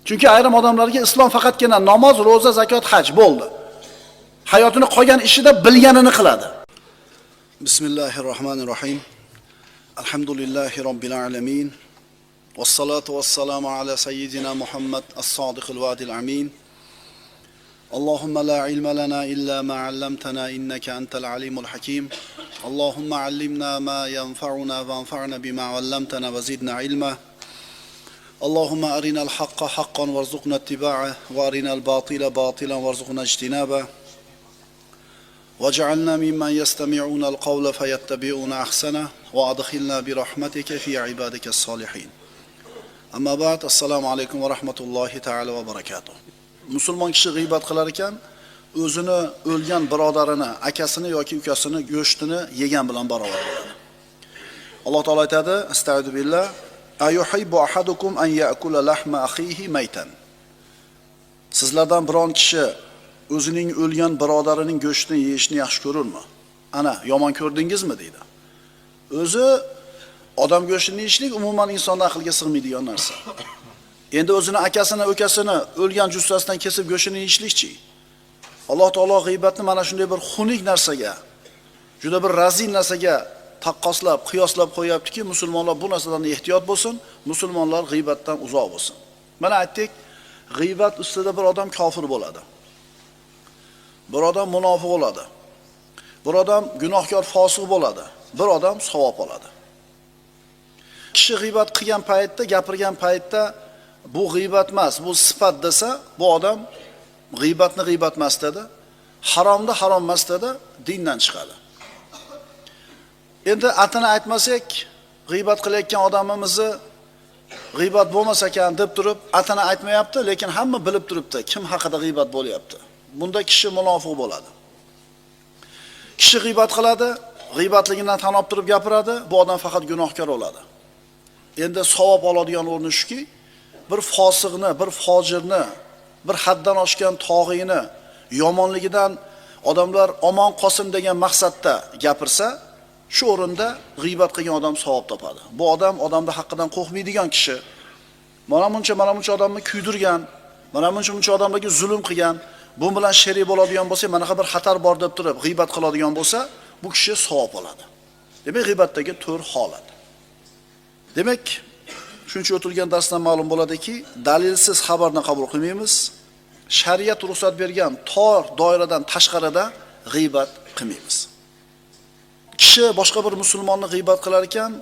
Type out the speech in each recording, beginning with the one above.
Chunki ayrim odamlarga islom faqatgina namoz, roza, zakot, haj bo'ldi. Hayotini qolgan ishida bilganini qiladi. Bismillahirrohmanirrohim. Alhamdulillahi robbil alamin. Wassalatu wassalamu ala sayyidina Muhammad as-sodiqil va'dil amin. Allahumma la ilma lana illa ma 'allamtana innaka antal alimul hakim. Allahumma 'allimna ma yanfa'una wanfa'na bima 'allamtana wa zidna ilma. Allahumma arinal haqqa haqqan warzuqna ittiba'ah wa arinal batila batilan warzuqna ijtinabah. Waj'alna mimman yastami'una al-qawla fayattabi'una ahsana wa adkhilna bi rahmatika fi 'ibadikas solihin. Amma ba'd, assalomu alaykum va rahmatullohi ta'ala va barakatuh. Musulmon kishi g'iybat qilar ekan, o'zini o'lgan birodarini, akasini yoki ukasini go'shtini yegan bilan barobar bo'ladi. Alloh taolo aytadi: "Astagfiru billah, ayuhibbu ahadukum an ya'kula lahma akhihi maytan." Sizlardan biron kishi o'zining o'lgan birodarining go'shtini yeyishni yaxshi ko'rurmi? Ana, yomon ko'rdingizmi deydi. O'zi odam go'shtini yeyishlik umuman insonning aqliga sig'maydigan narsa. Endi o'zini akasini, ukasini o'lgan jussasidan kesib go'shtini yeyishlikchi. Alloh taolo g'iybatni mana shunday bir xunuk narsaga, juda bir razil narsaga taqqoslab, qiyoslab qo'yaptiki, musulmonlar bu narsadan ehtiyot bo'lsin, musulmonlar g'iybatdan uzoq bo'lsin. Mana aytdik, g'iybat ustida bir odam kofir bo'ladi. Bir odam munofiq bo'ladi. Bir odam gunohkor, fosiq bo'ladi. Bir odam savob oladi. Kishi g'iybat qilgan paytda, gapirgan paytda bu g'iybat emas, bu sifat desa, bu odam g'iybatni g'iybat emas dedi, haromni harom emas dedi, dindan chiqadi. Endi atini aytmasak, g'iybat qilayotgan odamimizni g'iybat bo'lmas ekan deb turib, atini aytmayapti, lekin hamma bilib turibdi kim haqida g'iybat bo'lyapti. Bunda kishi munofiq bo'ladi. Kishi g'iybat qiladi, g'iybatligidan tan olib turib gapiradi, bu odam faqat gunohkor bo'ladi. Endi savob oladigan o'rni shuki, bir fosiqni, bir fojirni, bir haddan oshgan tog'iyni yomonligidan odamlar omon qolsin degan maqsadda gapirsa, shu o'rinda g'iybat qilgan odam savob topadi. Bu odam odamning haqqidan qo'rqmaydigan kishi. Mana buncha odamni kuydirgan, mana buncha odamlarga zulm qilgan, bu bilan sherik bo'ladigan bo'lsa, mana bir xatar bor deb turib g'iybat qiladigan bo'lsa, bu kishi savob oladi. Demak, g'iybatdagi 4 holat. Demak, shuncha o'tilgan darsdan ma'lum bo'ladiki, dalilsiz xabarni qabul qilmaymiz. Shariat ruxsat bergan tor doiradan tashqarida g'iybat qilmaymiz. Kishi boshqa bir musulmonni g'iybat qilar ekan,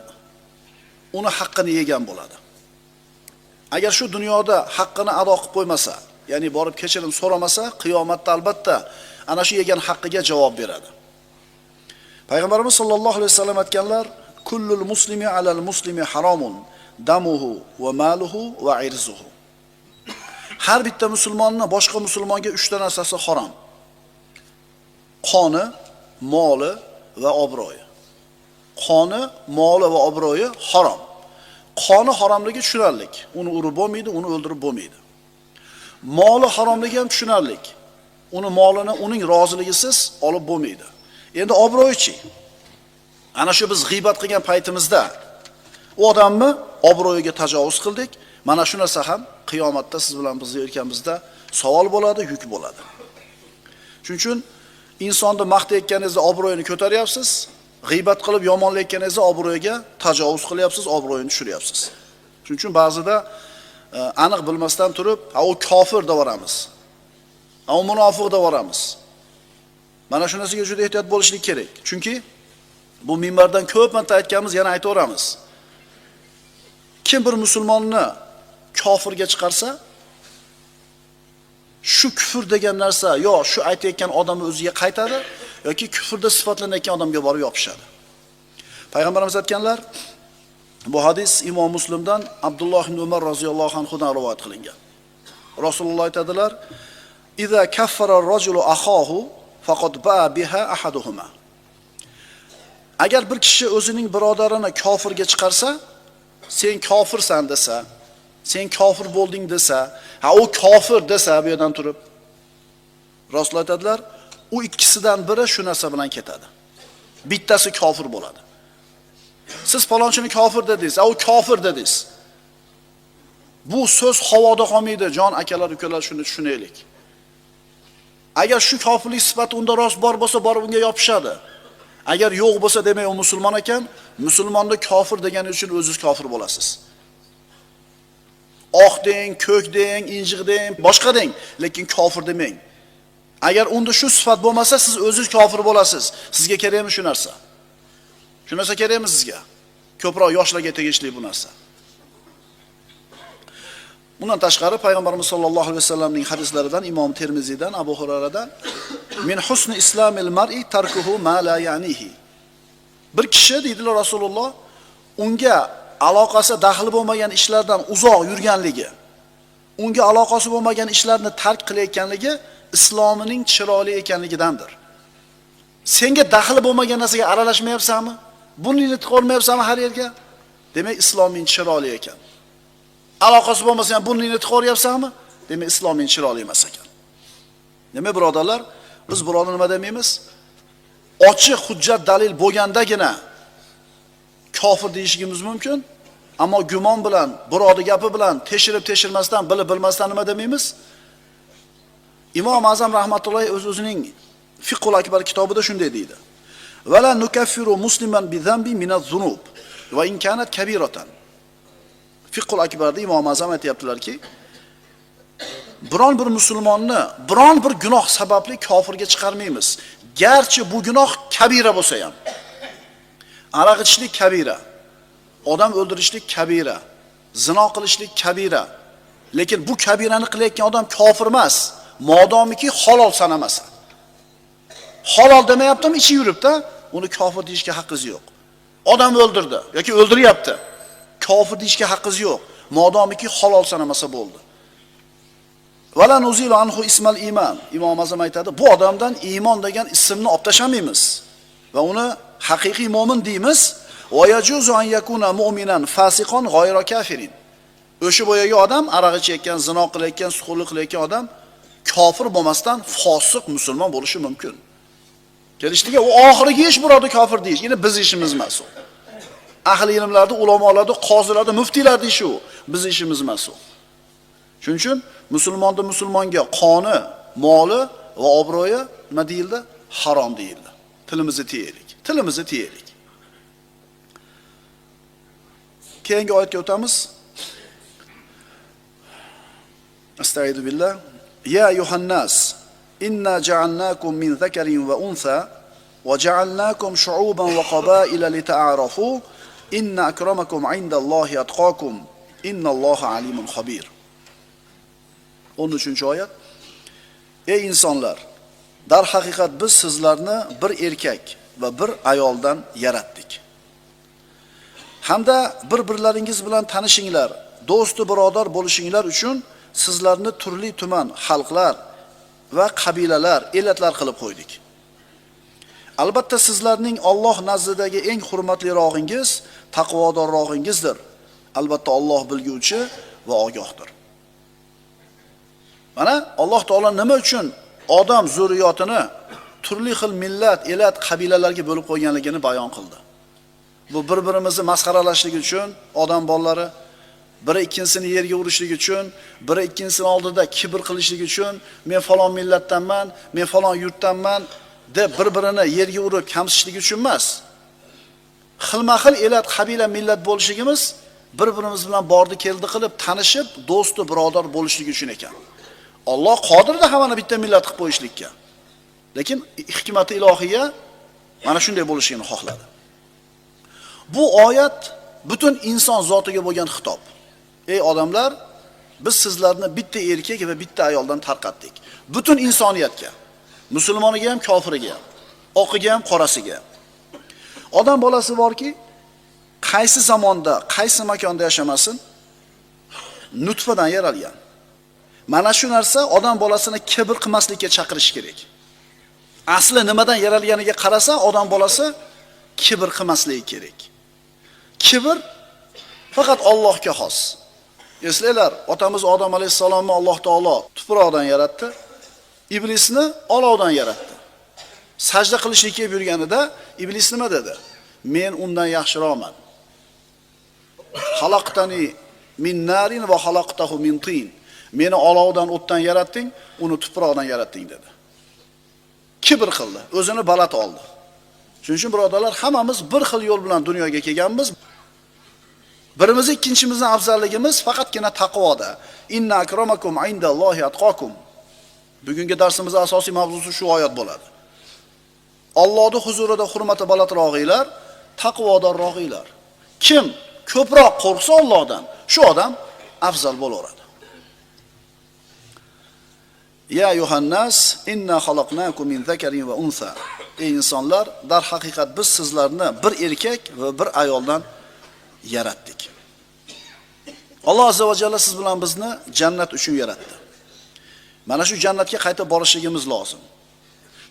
uni haqqini yegan bo'ladi. Agar shu dunyoda haqqini ado qilib qo'ymasa, ya'ni borib kechirim so'ramasa, qiyomatda albatta ana shu yegan haqqiga javob beradi. Payg'ambarimiz sollallohu alayhi vasallam aytganlar: "Kullul muslimi alal muslimi haromun, damuhu va maluhu va irzuhu." Har bitta musulmonni boshqa musulmonga 3 ta narsasi harom. Qoni, moli va obro'yi. Qoni, moli va obro'yi harom. Qoni haromligi tushunarli. Uni urib bo'lmaydi, uni o'ldirib bo'lmaydi. Moli haromligi ham tushunarli. Uni molini uning roziligisiz olib bo'lmaydi. Endi obro'yichi? Ana shu biz g'iybat qilgan paytimizda u odamni obro'yiga tajovuz qildik. Mana shu narsa ham qiyomatda siz bilan biz yurganimizda savol bo'ladi, yuk bo'ladi. Shuning uchun insonni maqtayotganingizda obro'yini ko'taryapsiz, g'iybat qilib yomonlayotganingizda obro'yiga tajovuz qilyapsiz, obro'yini tushiryapsiz. Shuning uchun ba'zida aniq bilmasdan turib, u kofir deb yoramiz. U munofiq deb yoramiz. Mana shu narsaga juda ehtiyot bo'lishlik kerak. Chunki bu minbardan ko'p marta aytganmiz, yana aytaveramiz. Kim bir musulmonni kofirga chiqarsa, shu kufr degan narsa yo shu aytayotgan odamni o'ziga qaytadi yoki kufrda sifatlanayotgan odamga borib yopishadi. Payg'ambarimiz aytganlar, bu hadis Imom Muslimdan Abdulloh ibn Umar roziyallohu anhudan rivoyat qilingan. Rasululloh aytadilar: "Iza kaffara ar-rajulu akhahu faqad ba'a biha ahaduhuma." Agar bir kishi o'zining birodarini kofirga chiqarsa, sen kofirsan desa, sen kofir bo'lding desa, u kofir desa bu yerdan turib, Rasululloh aytadilar, u ikkisidan biri shu narsa bilan ketadi. Bittasi kofir bo'ladi. Siz falonchini kofir dedingiz, u kofir dedingiz. Bu so'z havoda qolmaydi, jon akalar, ukalar, shuni tushunaylik. Agar shu kofirlik sifati unda rost bor bo'lsa, borib unga yopishadi. Agar yo'q bo'lsa, demak u musulmon ekan, musulmonni kofir degani uchun o'zingiz kofir bo'lasiz. Oq deng, ko'k deng, injiq deng, boshqa deng, lekin kofir demang. Agar unda shu sifat bo'lmasa, siz o'zingiz kofir bo'lasiz. Sizga kerakmi shu narsa? Shu narsa kerakmi sizga? Ko'proq yoshlarga tegishli bu narsa. Bundan tashqari payg'ambarimiz sollallohu alayhi vasallamning hadislaridan, Imom Termiziydan, Abu Hurayradan min husni islamil mar'i tarkuhu ma la ya'nihi. Bir kishi deydilar Rasululloh, unga aloqasi daxli bo'lmagan ishlardan uzoq yurganligi, unga aloqasi bo'lmagan ishlarni tark qilayotganligi islomining chiroyli ekanligidandir. Senga daxli bo'lmagan narsaga aralashmayapsanmi? Buni tiqolmayapsanmi har yerga? Demak, isloming chiroyli ekan. Aloqasi bo'lmasa ham buni tiqoryapsanmi? Demak, isloming chiroyli emas ekan. Demak, birodarlar, biz birovni nima demaymiz? Ochiq hujjat dalil bo'lgandagina kofir deyishimiz mumkin, ammo gumon bilan, birovning gapi bilan tekshirib-tekshirmasdan, bilib bilmasdan nima demaymiz? Imom Azam rahmatullohi o'zining Fiqhul Akbar kitobida shunday deydi: "Vala nukaffiru musliman bi zambi min az-zunub va in kanat kabiratan." Fiqhul Akbarda Imom Azam aytayaptilarki, biron bir musulmonni biron bir gunoh sababli kofirga chiqarmaymiz. Garchi bu gunoh kabira bo'lsa ham. Aroq ichishlik kabira, odam o'ldirishlik kabira, zino qilishlik kabira. Lekin bu kabirani qilayotgan odam kofir emas, modomiki halol sanamasa. Halol demayaptimi, ichi yuribdi, uni kofir deyishga haqqingiz yo'q. Odam o'ldirdi yoki o'ldiryapti. Kofir deyishga haqqingiz yo'q, modomiki halol sanamasa bo'ldi. Vala nuzilu anhu ismal iman. Imom Azam aytadi, bu odamdan iymon degan ismni olib tashamaymiz va uni haqiqiy mo'min deymiz. Va yajuzu an yakuna mu'minan fasiqon g'ayra kafirin. O'sha boyagi odam, aroq ichayotgan, zino qilayotgan, suxurlik qilayotgan odam kofir bo'lmasdan fosiq musulmon bo'lishi mumkin. Kelishdiki, u oxiriga ish murodi kofir deyish, yine biz ishimiz emas u. Ahli ilmlarda, ulamolarda, qozilarda, muftiylarda ishi u, biz ishimiz emas u. Shuning uchun musulmonga qoni, moli va obro'yi nima deyildi? Harom deyildi. Tilimizni tiyaylik. Tilimizni tiyaylik. Keyingi oyatga o'tamiz. Astagfiru billah. Ya yuhannas, inna ja'alnakum min zakarin va untha wa ja'alnakum shu'uban wa qabaila lita'arafu inna akramakum 'indallohi atqakum innalloha alimun xabir. 13-oyat. Ey insonlar, dar haqiqat biz sizlarni bir erkak va bir ayoldan yaratdik. Hamda bir-birlaringiz bilan tanishinglar, do'stu birodar bo'lishinglar uchun sizlarni turli tuman xalqlar va qabilalar, elatlar qilib qo'ydik. Albatta sizlarning Alloh nazdidagi eng hurmatlirog'ingiz taqvodorrog'ingizdir. Albatta Alloh bilguvchi va ogohdir. Mana Alloh taolo nima uchun odam zurriyotini turli xil millat, elat, qabilalarga bo'lib qo'yganligini bayon qildi. Bu bir-birimizni masxaralashlik uchun odam bolalari, biri ikkinchisini yerga urishlik uchun, biri ikkinchisini oldida kibr qilishlik uchun, men falon millatdanman, men falon yurtdanman deb bir-birini yerga urib kamsitishlik uchun emas. Xilma-xil elat, qabila, millat bo'lishligimiz bir-birimiz bilan bordi keldi qilib tanishib, do'stu birodar bo'lishlik uchun ekan. Alloh qodirda hammani bitta millat qilib qo'yishlikka. Lekin hikmati ilohiya mana shunday bo'lishini xohladi. Bu oyat butun inson zotiga bo'lgan xitob. Ey odamlar, biz sizlarni bitta erkak va bitta ayoldan tarqatdik. Butun insoniyatga. Musulmoniga ham, kofiriga ham, oqiga ham, qorasiga ham. Odam bolasi borki, qaysi zamonda, qaysi makonda yashamasin, nutfadan yaralgan. Mana shu narsa odam bolasini kibr qilmaslikka chaqirish kerak. Asli nimadan yaralganiga qarasa, odam bolasi kibr qilmasligi kerak. Kibr faqat Allohga xos. Eslaylar, otamiz Odam alayhisalomni Alloh taolo tuproqdan yaratdi, iblisni olovdan yaratdi. Sajda qilishlikka yurganida iblis nima dedi? Men undan yaxshiroqman. Xalaqtani min narin va xalaqtahu min tin. Meni olovdan, o'tdan yaratding, uni tuproqdan yaratding dedi. Kibr qildi, o'zini baland oldi. Shuning uchun birodarlar, hammamiz bir xil yo'l bilan dunyoga kelganmiz. Birimiz ikkinchimizdan afzalligimiz faqatgina taqvoda. Inna akramakum indallohi atqakum. Bugungi darsimizning asosiy mavzusi shu oyat bo'ladi. Allohning huzurida hurmati balandrog'inglar, taqvodorrog'inglar. Kim ko'proq qo'rqsa Allohdan, shu odam afzal bo'laveradi. Ya yuhannas inna xalaqnakum min zakarin va unsa. Ey insonlar, dar haqiqat biz sizlarni bir erkak va bir ayoldan yaratdik. Alloh azza va jalla siz bilan bizni jannat uchun yaratdi. Mana shu jannatga qaytib borishligimiz lozim.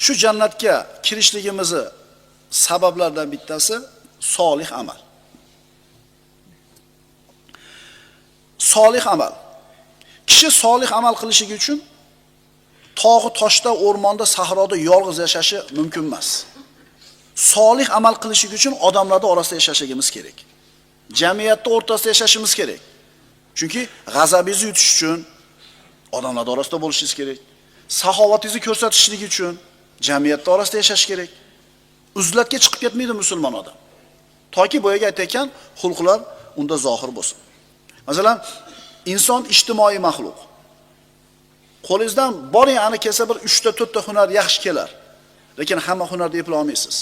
Shu jannatga kirishligimizni sabablardan bittasi solih amal. Solih amal. Kishi solih amal qilishligi uchun tog'i toshda, o'rmonda, sahroda yolg'iz yashashi mumkin emas. Solih amal qilishlik uchun odamlar orasida yashashimiz kerak. Jamiyatning o'rtasida yashashimiz kerak. Chunki g'azabingizni yutish uchun odamlar orasida bo'lishingiz kerak. Saxovatingizni ko'rsatishlik uchun jamiyat orasida yashash kerak. Uzlatga chiqib ketmaydi musulmon odam. Toki boyaga aytayotgan xulqlar unda zohir bo'lsin. Masalan, inson ijtimoiy maxluq. Qo'lingizdan boring ani kelsa bir 3 ta 4 ta hunar yaxshi kelar. Lekin hamma hunarni eplay olmaysiz.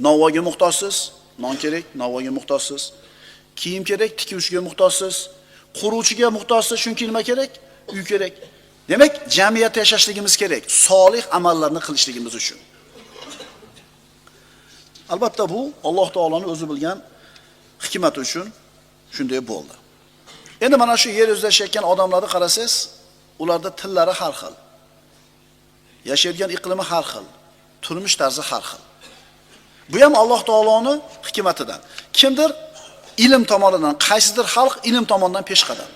Nonvoga muhtojsiz, non kerak, nonvoga muhtojsiz. Kiyim kerak, tikuvchiga muhtojsiz. Quruvchiga muhtojsiz, chunki nima kerak? Uy kerak. Demak, jamiyatda yashashligimiz kerak, solih amallarni qilishligimiz uchun. Albatta bu Alloh taoloning o'zi bilgan hikmati uchun shunday bo'ldi. Endi mana shu yer yuzida yashayotgan odamlarni qarasangiz, ularda tillari har xil. Yashaydigan iqlimi har xil, turmush tarzi har xil. Bu ham Alloh taoloning hikmatidan. Kimdir ilm tomonidan, qaysidir xalq ilm tomonidan peshqadam.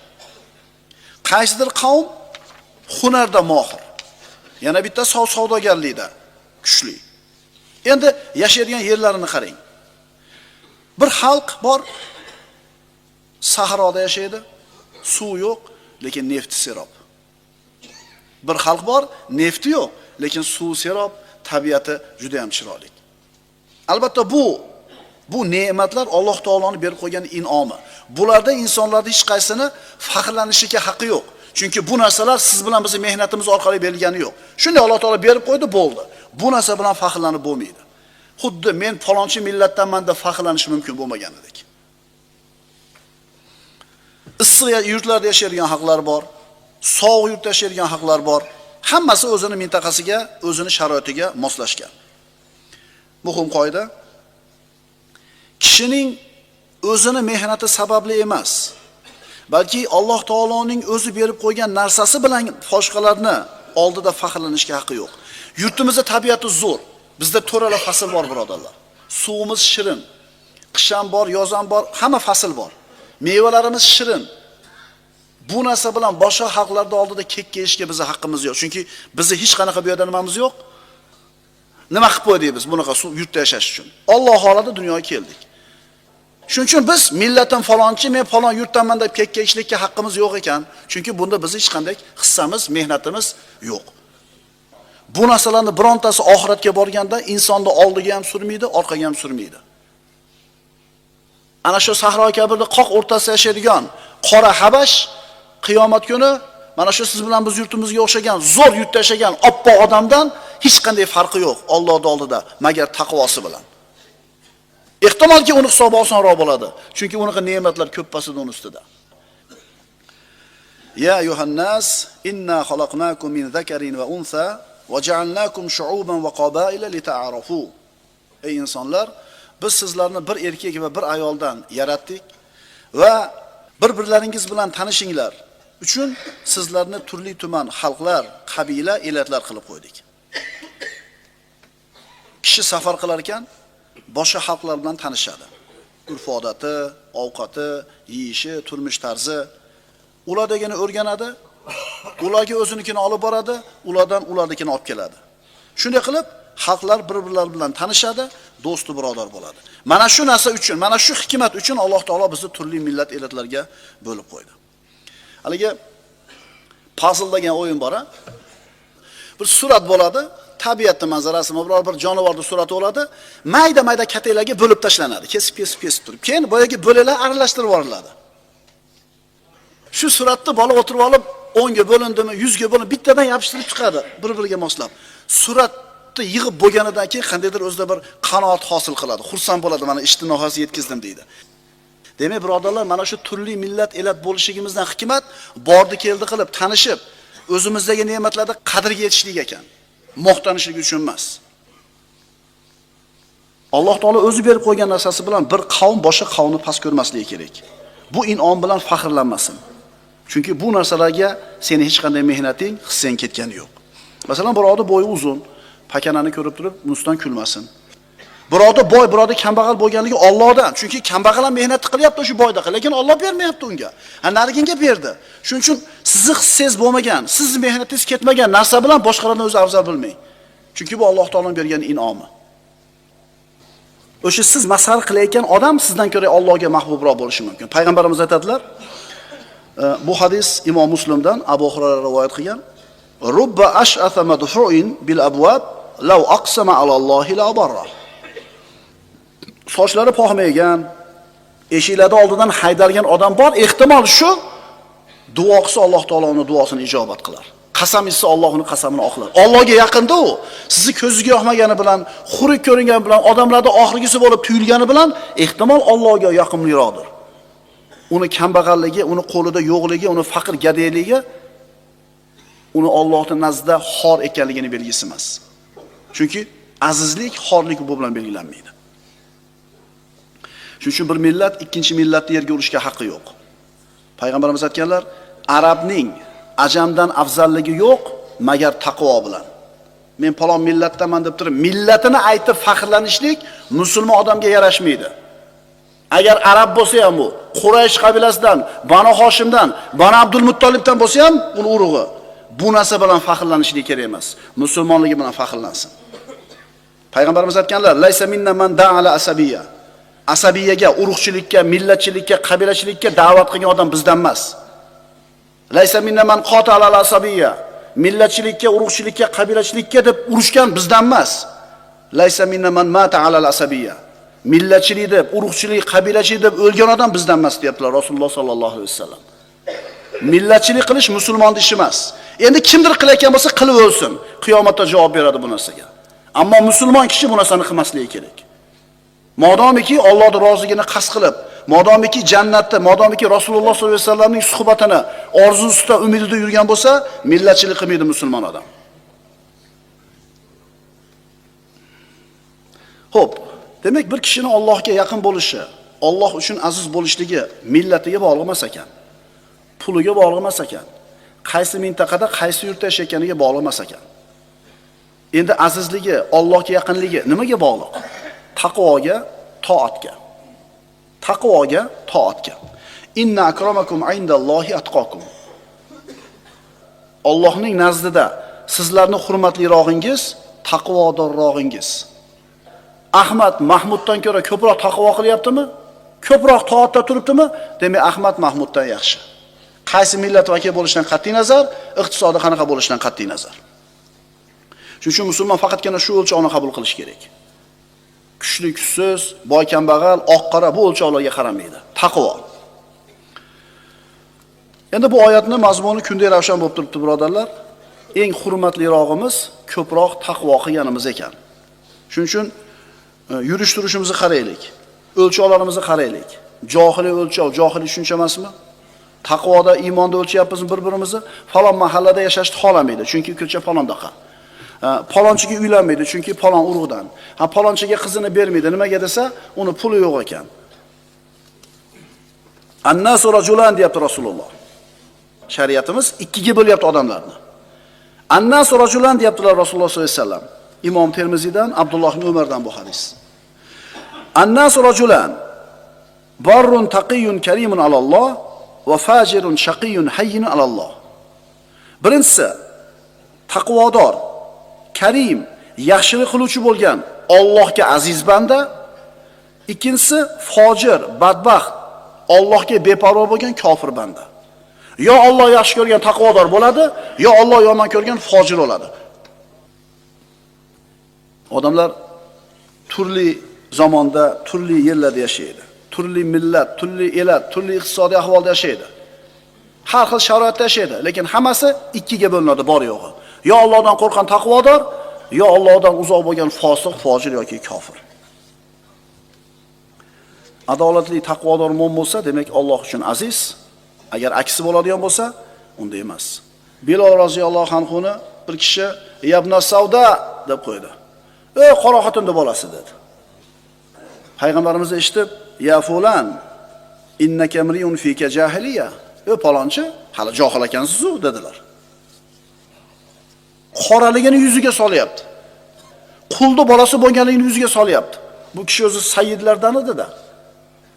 Qaysidir qavm hunarda mohir. Yana bitta savdogarlikda kuchli. Endi yashaydigan yerlarini qarang. Bir xalq bor, sahroda yashaydi, suv yo'q, lekin nefti serob. Bir xalq bor, nefti yo'q, lekin suv serob, tabiati juda ham chiroyli. Albatta bu ne'matlar Alloh taoloning berib qo'ygan in'omi. Bularda insonlarning hech qaysini faxrlanishga haqqi yo'q. Chunki bu narsalar siz bilan bizning mehnatimiz orqali berilgani yo'q. Shunday Alloh taolo berib qo'ydi, bo'ldi. Bu narsa bilan faxrlanib bo'lmaydi. Xuddi men falonchi millatdanman deb faxrlanish mumkin bo'lmaganidek. Issiq yurtlarda yashaydigan xalqlar bor, sovuq yurtda yashaydigan xalqlar bor. Hammasi o'zining mintaqasiga, o'zining sharoitiga moslashgan. Muhim qoida: kishining o'zini mehnati sababli emas, balki Alloh taoloning o'zi berib qo'ygan narsasi bilan boshqalarni oldida faxrlanishga haqqi yo'q. Yurtimizda tabiati zo'r. Bizda to'rala fasl bor, birodarlar. Suvimiz shirin. Qish ham bor, yoz ham bor, hamma fasl bor. Mevalarimiz shirin. Bu narsa bilan boshqa xalqlarda oldida kekka yeyishga bizning haqqimiz yo'q. Chunki bizni hech qanaqa bu yerda nimamiz yo'q. Nima qilib qo'ydik biz bunaqa yurtda yashash uchun? Alloh xoladi dunyoga keldik. Shuning uchun biz millatim falonchi, men falon yurtdanman deb kekka ishlikka haqqimiz yo'q ekan. Chunki bunda biz hech qanday hissamiz, mehnatimiz yo'q. Bu narsalarni birontasi oxiratga borganda insonni oldiga ham surmaydi, orqaga ham surmaydi. Ana shu sahro kabirda qoq o'rtasida yashaydigan qora habash qiyomat kuni mana shu siz bilan biz yurtimizga o'xshagan zo'r yurtda yashagan oppoq odamdan hech qanday farqi yo'q Allohning oldida, magar taqvosi bilan. Ehtimolki uni hisobi osonroq bo'ladi, chunki unaqa ne'matlar ko'p pasida uning ustida. Ya yuhannas inna xalaqnakum min zakarin va unsa va ja'alnakum shu'uban va qabaila lita'arafu. Ey insonlar, biz sizlarni bir erkak va bir ayoldan yaratdik va bir-birlaringiz bilan tanishinglar uchun sizlarni turli tuman xalqlar, qabila, elatlar qilib qo'ydik. Kishi safar qilar ekan, boshqa xalqlar bilan tanishadi. Urf-odati, ovqati, yeyishi, turmush tarzi, ulardagini o'rganadi, ularga o'zinikini olib boradi, ulardan ularnikini olib keladi. Shunday qilib xalqlar bir-birlari bilan tanishadi do'sti birodar bo'ladi. Mana shu narsa uchun, mana shu hikmat uchun Alloh taolo bizni turli millat elatlarga bo'lib qo'ydi. Haligi puzzle degan o'yin bor, bir surat bo'ladi, tabiatning manzarasi, biror bir jonivorning surati bo'ladi, mayda-mayda kataklarga bo'lib tashlanadi, kesib turib. Keyin boyagi bo'laklar aralashtirib yuboriladi. Shu suratni bola o'tirib olib 10 ga bo'lindimi, 100 ga bo'linib bittadan yopishtirib chiqadi, bir-biriga moslab. Suratni yig'ib bo'lganidan keyin qandaydir o'zida bir qanoat hosil qiladi, xursand bo'ladi, mana ishni nihoyasiga yetkazdim deydi. Demak, birodarlar, mana shu turli millat elat bo'lishligimizdan hikmat bordi keldi qilib tanishib, o'zimizdagi ne'matlarda qadriga yetishlik ekan. Maqtanishlik uchun emas. Alloh taolo o'zi berib qo'ygan narsasi bilan bir qavm boshqa qavmni past ko'rmasligi kerak. Bu in'om bilan faxrlanmasin. Chunki bu narsalarga seni hech qanday mehnating, hissing ketgani yo'q. Masalan, birovning bo'yi uzun, pakanani ko'rib turib, undan kulmasin. Birovning boy, birovning kambag'al bo'lganligi Allohdan. Chunki kambag'al ham mehnat qilyapti shu boydaqa, lekin Alloh bermayapti unga. Nariginga berdi. Shuning uchun sizni hissingiz bo'lmagan, sizni mehnatingiz ketmagan narsa bilan boshqalardan o'zi afzal bilmang. Chunki bu Alloh taoloning bergan in'omi. O'sha siz masxara qilayotgan odam sizdan ko'ra Allohga mahbubroq bo'lishi mumkin. Payg'ambarimiz aytadilar, bu hadis Imom Muslimdan Abu Hurayra rivoyat qilgan. Rubba ash'atha madhu'in bil abwab law aqsama ala Allohi la barra. Sochlari poxmagan, eshiklarda oldidan haydalgan odam bor, ehtimol shu duo qilsa Alloh taolo uning duosini ijobat qilar. Qasam ichsa Alloh uning qasamini oqlar. Allohga yaqinda u. Sizni ko'zingizga yoqmagani bilan, xurik ko'ringani bilan, odamlarda oxirgisi bo'lib tuyulgani bilan ehtimol Allohga yaqinliroqdir. Uni kambag'alligi, uni qo'lida yo'qligi, uni faqir gadeyligi uni Allohning nazdida xor ekanligini belgisi emas. Chunki azizlik xorlik bu bilan belgilanmaydi. Shuning uchun bir millat ikkinchi millatni yerga urishga haqqi yo'q. Payg'ambarimiz aytganlar, arabning ajamdan afzalligi yo'q, magar taqvo bilan. Men falon millatdaman deb turib, millatini aytib faxrlanishlik musulmon odamga yarashmaydi. Agar arab bo'lsa ham bu, Quraysh qabilasidan, Banu Hoshimdan, Banu Abdul Muttolibdan bo'lsa ham uni urug'i. Bu narsa bilan faxrlanishlik kerak emas. Musulmonligi bilan faxrlansin. Payg'ambarimiz aytganlar, "Laysa minna man da'ala asabiyya." Asabiyaga, urug'chilikka, millatchilikka, qabilachilikka da'vat qilgan odam bizdan emas. Laysa minna man qatala al-asabiyya. Millatchilikka, urug'chilikka, qabilachilikka deb urushgan bizdan emas. Laysa minna man mata ala al-asabiyya. Millatchilik deb, urug'chilik, qabilachilik deb o'lgan odam bizdan emas deyaptilar Rasululloh sallallohu alayhi vasallam. Millatchilik qilish musulmonning ishi emas. Endi kimdir qilayotgan bo'lsa qilib o'lsin. Qiyomatda javob beradi bu narsaga. Ammo musulmon kishi bu narsani qilmasligi kerak. Modomiki Allohning roziligini qasd qilib, modomiki jannatda, modomiki Rasululloh sollallohu alayhi vasallamning suhbatini orzusida, umidida yurgan bo'lsa, millatchilik qilmaydi musulmon odam. Xo'p, demak bir kishining Allohga yaqin bo'lishi, Alloh uchun aziz bo'lishligi millatiga bog'liq emas ekan. Puliga bog'liq emas ekan. Qaysi mintaqada, qaysi yurtda yashayotganiga bog'liq emas ekan. Endi azizligi, Allohga yaqinligi nimaga bog'liq? Taqvoga, toatga. Taqvoga, toatga. Inna akramakum indallohi atqakum. Allohning nazdida sizlarning hurmatlirog'ingiz taqvodorrog'ingiz. Ahmad Mahmuddan ko'ra ko'proq taqvo qilyaptimi? Ko'proq toatda turibdimi? Demak, Ahmad Mahmuddan yaxshi. Qaysi millat vakili bo'lishidan qat'iy nazar, iqtisodi qanaqa bo'lishidan qat'iy nazar. Shuning uchun musulmon faqatgina shu o'lchovni qabul qilish kerak. Kuchli, kuchsiz, boy, kambag'al, oq, qora bu o'lchovlarga qaramaydi. Taqvo. Endi bu oyatning mazmuni kundek ravshan bo'lib turibdi, birodarlar. Eng hurmatlirog'imiz ko'proq taqvo qilganimiz ekan. Shuning uchun yurish turishimizni qaraylik. O'lchovlarimizni qaraylik. Johiliy o'lchov, johiliy tushuncha emasmi? Taqvoda, iymonda o'lchyapmizmi bir-birimizni? Falon mahallada yashashni xohlamaydi, chunki ko'cha falondaqa. Palonchiga uylanmaydi, chunki palon urug'dan. Palonchiga qizini bermaydi, nimaga desa, uni puli yo'q ekan. Annasu rajulan deyapti Rasululloh. Shariatimiz ikkiga bo'lyapti odamlarni. Annasu rajulan deyaptilar Rasululloh sollallohu alayhi vasallam. Imom Termiziydan, Abdulloh ibn Umardan bu hadis. Annasu rajulan barrun taqiyyun karimun alalloh va fajirun shaqiyyun hayyun alalloh. Birinchisi taqvodor, karim, yaxshilik qiluvchi bo'lgan Allohga aziz banda, ikkinchisi fojir, badbaxt, Allohga beparvo bo'lgan kofir banda. Yo Alloh yaxshi ko'rgan taqvodor bo'ladi, yo Alloh yomon ko'rgan fojir bo'ladi. Odamlar turli zamonda, turli yerlarda yashaydi. Turli millat, turli elat, turli iqtisodiy ahvolda yashaydi. Har xil sharoitda yashaydi, lekin hammasi ikkiga bo'linadi bor yo'g'i. Yo Allohdan qo'rqgan taqvodor, yo Allohdan uzoq bo'lgan fosiq, fojir yoki kofir. Adolatli taqvodor mo'min bo'lsa, demak Alloh uchun aziz. Agar aksi bo'ladigan bo'lsa, unda emas. Bilol roziyallohu anhuni bir kishi "Yabna Savda" deb qo'ydi. "Ey qora xotinning bolasi" dedi. Payg'ambarimiz eshitib, "Ya fulan, innaka mriun fika jahiliya." "Ey palonchi, hali johil ekansiz-ku" dedilar. Qoraligini yuziga solyapti. Qulni bolasi bo'lganligini yuziga solyapti. Bu kishi o'zi sayyidlardan edi-da.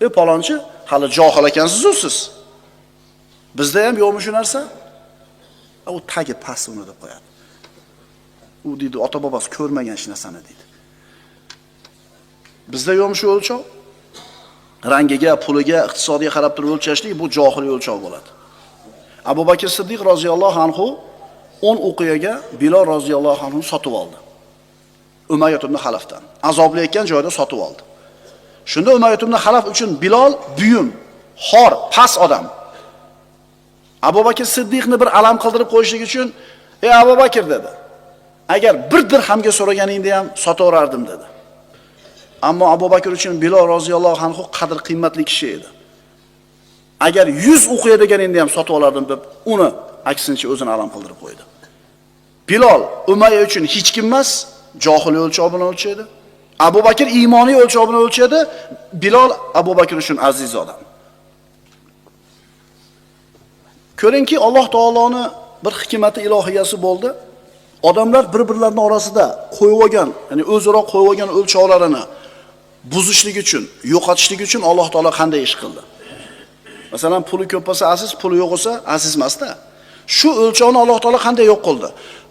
"Ey palonchi, hali johil ekansiz-ku siz. Bizda ham yo'qmi shu narsa?" U tagi past uni deb qo'yadi. U deydi, ota-bobasi ko'rmagan hech narsani deydi. Bizda yo'qmi shu o'lchov? Rangiga, puliga, iqtisodiga qarab turib o'lchashlik bu johiliy o'lchov bo'ladi. Abu Bakr Siddiq roziyallohu anhu 10 uqiyaga Bilol roziyallohu anhu sotib oldi. Umayyat ibn Xalafdan. Azoblayotgan joyda sotib oldi. Shunda Umayyat ibn Xalaf uchun Bilol buyum, xor, past odam. Abu Bakr Siddiqni bir alam qildirib qo'yishlik uchun, "Ey Abu Bakr" dedi. "Agar bir dirhamga so'raganingda ham sotaverardim" dedi. Ammo Abu Bakr uchun Bilol roziyallohu anhu qadr qimmatli kishi edi. "Agar 100 uqiya deganingda ham sotib olardim" deb uni aksincha o'zini alam qildirib qo'ydi. Bilol Umayya uchun hech kim emas, johiliy o'lchov bilan o'lchaydi. Abu Bakr iymoniy o'lchov bilan o'lchaydi. Bilol Abu Bakr uchun aziz odam. Ko'ringki, Alloh taoloni bir hikmati ilohiyasi bo'ldi. Odamlar bir-birlarining orasida qo'yib olgan, ya'ni o'zaro qo'yib olgan o'lchovlarini buzishlik uchun, yo'qotishlik uchun Alloh taolo qanday ish qildi? Masalan, puli ko'p bo'lsa aziz, puli yo'q bo'lsa aziz emas-da. Shu o'lchovni Alloh taolo qanday yo'q qildi?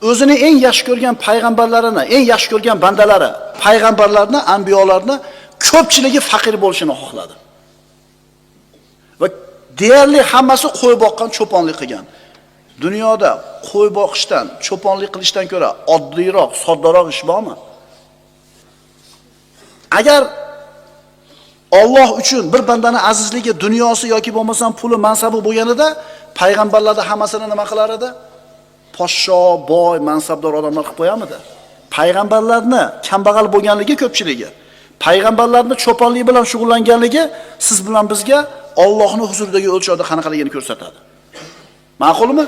O'zini eng yaxshi ko'rgan payg'ambarlarini, eng yaxshi ko'rgan bandalari, payg'ambarlarni, anbiyolarni ko'pchiligi faqir bo'lishini xohladi. Va deyarli hammasi qo'y boqqan, cho'ponlik qilgan. Dunyoda qo'y boqishdan, cho'ponlik qilishdan ko'ra oddiyroq, soddaroq ish bormi? Agar Alloh uchun bir bandani azizligi dunyosi yoki bo'lmasam puli, mansabi bo'lganida, payg'ambarlarda hammasini nima qilar edi? Podsho, boy, mansabdor odamlar qilib qo'yamidi? Payg'ambarlarni kambag'al bo'lganligi ko'pchiligi, payg'ambarlarni cho'ponlik bilan shug'ullanganligi siz bilan bizga Allohning huzuridagi o'lchovda qanaqaligini ko'rsatadi. Ma'qulmi?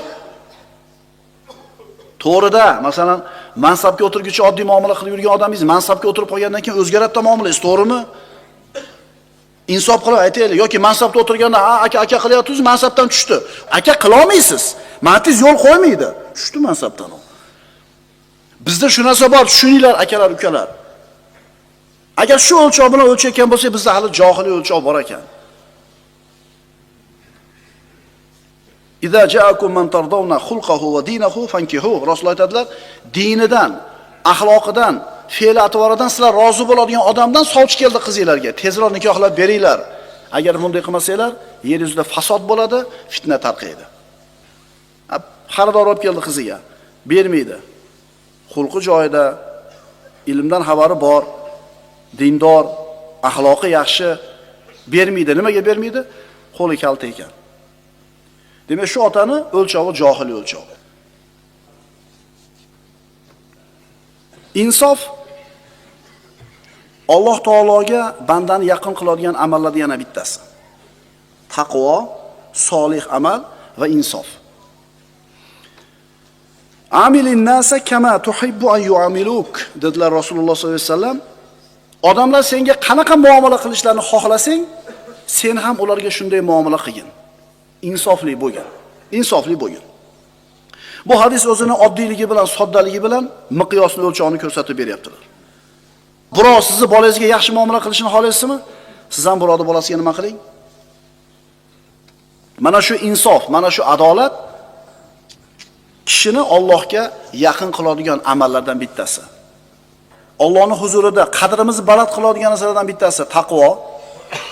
To'g'rida, masalan, mansabga o'tirguncha oddiy muomala qilib yurgan odamingiz mansabga o'tirib qolgandan keyin o'zgaradi muomalangiz, to'g'rimi? Insof qilib aytaylik, yoki mansabda o'tirganda aka qilyapsiz, mansabdan tushdi. Aka qila olmaysiz. Matiz yo'l qo'ymaydi. Tushdi mansabdan u. Bizda shu narsa bor, tushuninglar akalar, ukalar. Agar shu o'lchov bilan o'lchayotgan bo'lsak, bizda hali johiliy o'lchov bor ekan. Idza ja'akum man tardawna xulqahu va dinahu fankihu. Rasululloh aytadilar, dinidan, axloqidan, fe'l-atvoridan sizlar rozi bo'ladigan odamdan sovchi keldi qizinglarga. Tezroq nikohlab beringlar. Agar bunday qilmasanglar, yer yuzida fasod bo'ladi, fitna tarqaydi. Xaridor olib keldi qiziga, bermaydi. Xulqi joyida, ilmdan xabari bor, dindor, axloqi yaxshi, bermaydi. Nimaga bermaydi? Qo'li kalta ekan. Demak, shu otani o'lchovi johiliy o'lchov. Insof Alloh taologa bandani yaqin qiladigan amallardan yana bittasi. Taqvo, solih amal va insof. Amilin nasa kama tuhibbu an yu'amiluk dedilar Rasululloh sollallohu alayhi vasallam. Odamlar senga qanaqa muomala qilishlarini xohlasang, sen ham ularga shunday muomala qilgin. Insofli bo'lgan. Insofli bo'lgan. Bu hadis o'zini oddiyligi bilan, soddaligi bilan miqyosli o'lchovni ko'rsatib beryaptilar. Birov sizni bolangizga yaxshi muomala qilishini xohlaysizmi? Siz ham birovning bolasiga nima qiling? Mana shu insof, mana shu adolat kishini Allohga yaqin qiladigan amallardan bittasi. Allohning huzurida qadrimizni baland qiladigan narsalardan bittasi taqvo,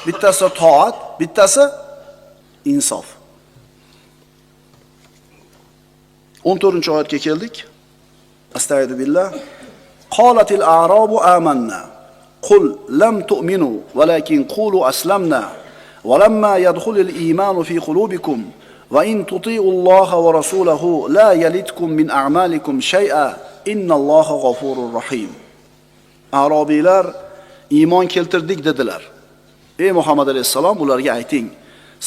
bittasi toat, bittasi insof. 14-oyatga keldik. Astagfirullah. Qolatil a'rabu amanna qul lam tu'minu walakin qulu aslamna walamma yadkhulul iymanu fi qulubikum va in tuti'u Alloha va rasulahu la yalitkum min a'malikum shay'a innalloha g'afurur rahim. Arabiylar iymon keltirdik dedilar. Ey Muhammad alayhisalom, ularga ayting,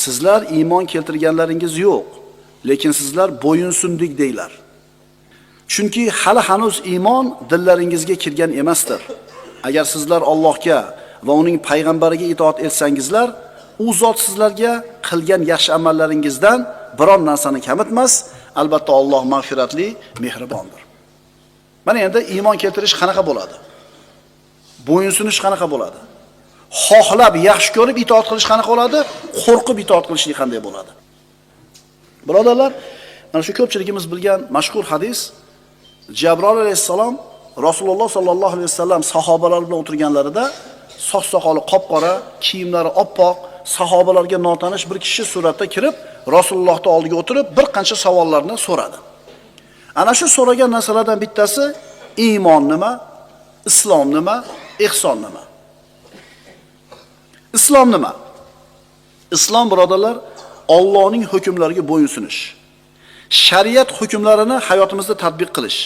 sizlar iymon keltirganlaringiz yo'q, lekin sizlar bo'yinsundik deylar. Chunki hali hanuz iymon dillaringizga kirgan emasdir. Agar sizlar Allohga va uning payg'ambariga itoat etsangizlar, u zot sizlarga qilgan yaxshi amallaringizdan biron narsani kamitmas. Albatta Alloh mag'firatli, mehribondir. Mana endi iymon keltirish qanaqa bo'ladi? Bo'yinsunish qanaqa bo'ladi? Xohlab yaxshi ko'rib itoat qilish qanaqa bo'ladi? Qo'rqib itoat qilishlik qanday bo'ladi? Birodarlar, mana shu ko'pchiligimiz bilgan mashhur hadis, Jabroil alayhissalom Rasululloh sallallohu alayhi vasallam sahobalar bilan o'tirganlarida soch soqoli qop-qora, kiyimlari oppoq, sahobalarga notanish bir kishi suratda kirib, Rasulullohning oldiga o'tirib bir qancha savollarni so'radi. Ana shu so'ragan narsalardan bittasi iymon nima, islom nima, ihson nima? Islom nima? Islom birodarlar, Allohning hukmlariga bo'yinsunish. Shariat hukmlarini hayotimizda tatbiq qilish.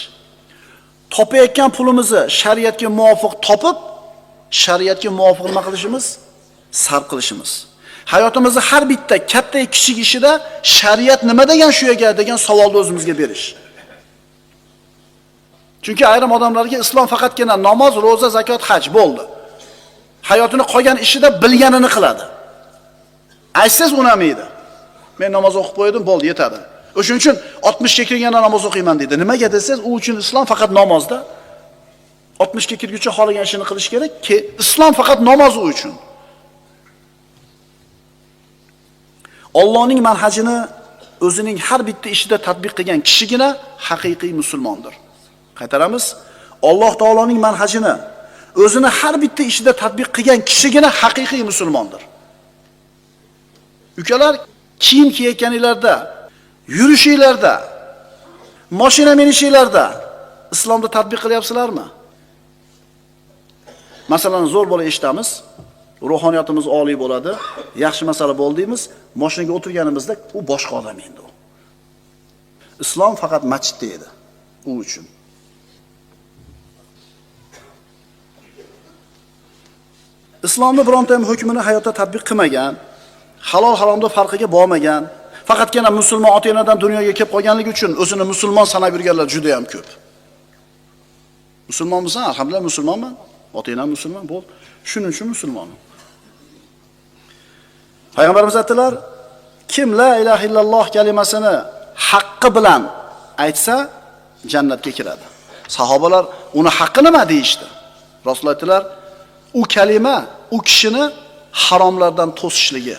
Topayotgan pulimizni shariatga muvofiq topib, shariatga muvofiq nima qilishimiz? Sarf qilishimiz. Hayotimizda har bitta katta kichik ishida shariat nima degan shu yerga degan savolni o'zimizga berish. Chunki ayrim odamlarga islom faqatgina namoz, roza, zakot, haj bo'ldi. Hayotini qolgan ishida bilganini qiladi. Aytsiz unamaydi. Men namoz o'qib qo'ydim, bo'ldi, yetadi. O'shuning uchun 60 ga kirganda namoz o'qiyman dedi. Nimaga desiz, u uchun islom faqat namozda. 60 ga kirguncha xohlagan ishini qilish kerak, islom faqat namoz u uchun. Allohning manhajini o'zining har bitta ishida tatbiq qilgan kishigina haqiqiy musulmondir. Qaytaramiz. Alloh taoloning manhajini o'zini har bitta ishida tatbiq qilgan kishigina haqiqiy musulmondir. Ukalar, kiyim kiyayotganinglarda, yurishinglarda, mashina minishinglarda islomni tatbiq qilyapsizlarmi? Masalan, zo'r bola eshitamiz, ruhoniyatimiz oliy bo'ladi, yaxshi masala bo'ldi deymiz, mashinaga o'tirganimizda u boshqa odam endi u. Islom faqat masjidda edi u uchun. Islomning bironta ham hukmini hayotda tatbiq qilmagan, halol haromda farqiga bormagan, faqatgina musulmon ota-onadan dunyoga kelib qolganligi uchun o'zini musulmon sanab yurganlar juda ham ko'p. Musulmonmisan? Alhamdulillah musulmonman. Ota-onam musulmon bo'ldi. Shuning uchun musulmonman. Payg'ambarimiz aytdilar, kim la ilaha illalloh kalimasini haqqi bilan aytsa, jannatga kiradi. Sahobalar uni haqqi nima deyishdi? Rasululloh aytdilar, u kalima u kishini haromlardan to'sishligi.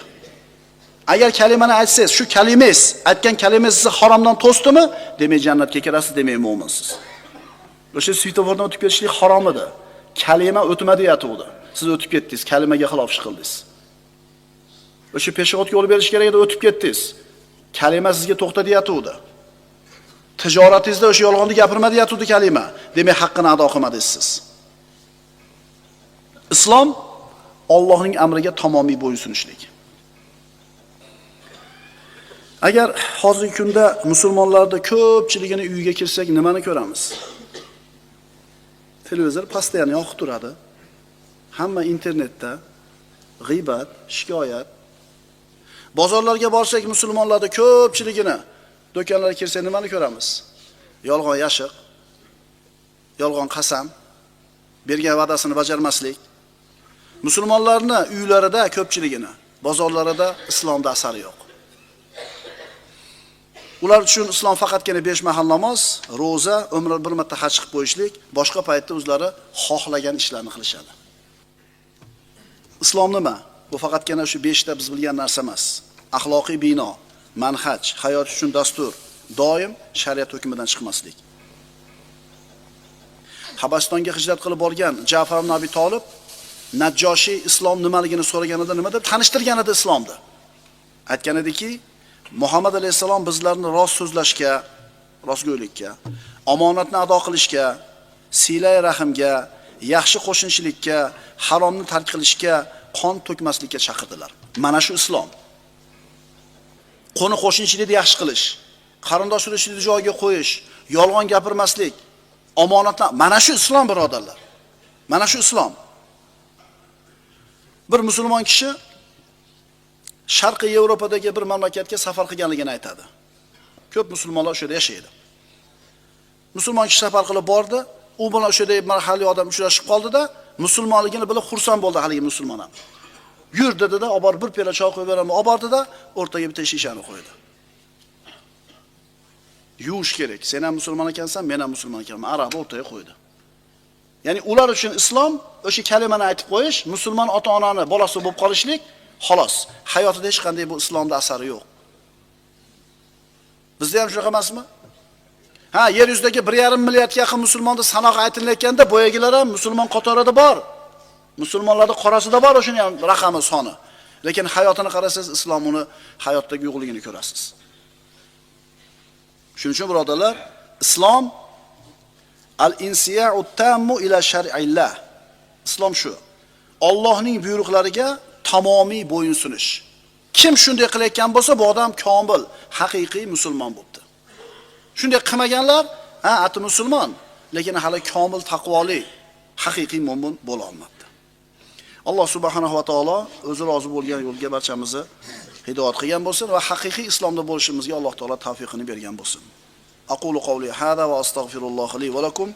Agar kalimani aytsangiz, shu kalimangiz, aytgan kalimangiz sizni haromdan to'sdimi, demak jannatga kirasiz, demak mu'minsiz. O'sha svetofordan o'tib ketishlik harom edi. Kalima o'tmadi yatuvdi. Siz o'tib ketdingiz, kalimaga xilof ish qildingiz. O'sha peshobga yo'l berish kerak edi, o'tib ketdingiz. Kalima sizga to'xtadi yatuvdi. Tijoratingizda o'sha yolg'onni gapirmadi yatuvdi kalima. Demak haqqini ado qilmadingiz siz. Islom Allohning amriga tamomiy bo'ysunishlik. Agar hozirgi kunda musulmonlarda ko'pchiligini uyiga kirsak nimani ko'ramiz? Televizor postoyan yoqib turadi. Hamma internetda g'iybat, shikoyat. Bozorlarga borsak musulmonlarda ko'pchiligini do'konlarga kirsak nimani ko'ramiz? Yolg'on yashiq, yolg'on qasam, bergan va'dasini bajarmaslik. Musulmonlarning uylarida ko'pchiligini, bozorlarida islomda asari yo'q. Ular uchun islom faqatgina 5 mahal namoz, roza, umra bir marta haj qilib qo'yishlik, boshqa paytda o'zlari xohlagan ishlarni qilishadi. Islom nima? Bu faqatgina shu 5 ta biz bilgan narsa emas. Axloqiy bino, manhaj, hayot uchun dastur, doim shariat hukmidan chiqmaslik. Habasistonga hijrat qilib borgan Ja'far ibn Abi Tolib Najjoshiy islom nimaligini so'raganida nima deb tanishtirgan edi islomni. Aytgan ediki, Muhammad alayhisalom bizlarni rost so'zlashga, rostgo'ylikka, omonatni ado qilishga, silay rahimga, yaxshi qo'shnichilikka, haromni tark qilishga, qon to'kmaslikka chaqirdilar. Mana shu islom. Qo'ni qo'shnichilikni yaxshi qilish, qarindosh urishni joyiga qo'yish, yolg'on gapirmaslik, omonatni, mana shu islom birodarlar. Mana shu islom. Bir musulmon kishi Sharqiy Yevropadagi bir mamlakatga safar qilganligini aytadi. Ko'p musulmonlar o'sha yerda yashaydi. Musulmon kishi safar qilib bordi, u bilan o'sha yerda mahalliy odam uchrashib qoldi-da, musulmonligini bilib xursand bo'ldi haligi musulmon ham. Yur dedi-da, olib borib bir piyola choy qo'yib beraman, olib bordi-da, o'rtaga bitta shishani qo'ydi. Yuvish kerak. Sen ham musulmon ekansan, men ham musulmon ekanman. Aroqni o'rtaga qo'ydi. Ya'ni ular uchun islom o'sha kalimani aytib qo'yish, musulmon ota-onani bolasi bo'lib qolishlik, xolos. Hayotida hech qanday bu islomda asari yo'q. Bizda ham shunaqa emasmi? Ha, yer yuzidagi 1,5 milliardga yaqin musulmonda sanoq aytilayotganda, boyagilar ham musulmon qatorida bor. Musulmonlarning qorasida bor o'shani ham raqami soni. Lekin hayotini qarasangiz, islom uni hayotdagi yo'qligini ko'rasiz. Shuning uchun birodarlar, islom al-insiya'u tammu ila shar'illah. Islom shu. Allohning buyruqlariga tamomiy bo'yinsunish. Kim shunday qilayotgan bo'lsa, bu odam komil, haqiqiy musulmon bo'ldi. Shunday qilmaganlar, ati musulmon, lekin hali komil taqvoli, haqiqiy mo'min bo'la olmadi. Alloh subhanahu va taolo o'zi rozi bo'lgan yo'lga barchamizni hidoyat qilgan bo'lsin va haqiqiy islomda bo'lishimizga Alloh taolo tavfiqini bergan bo'lsin. Aqulu qawli hada va astagfirulloh li va lakum.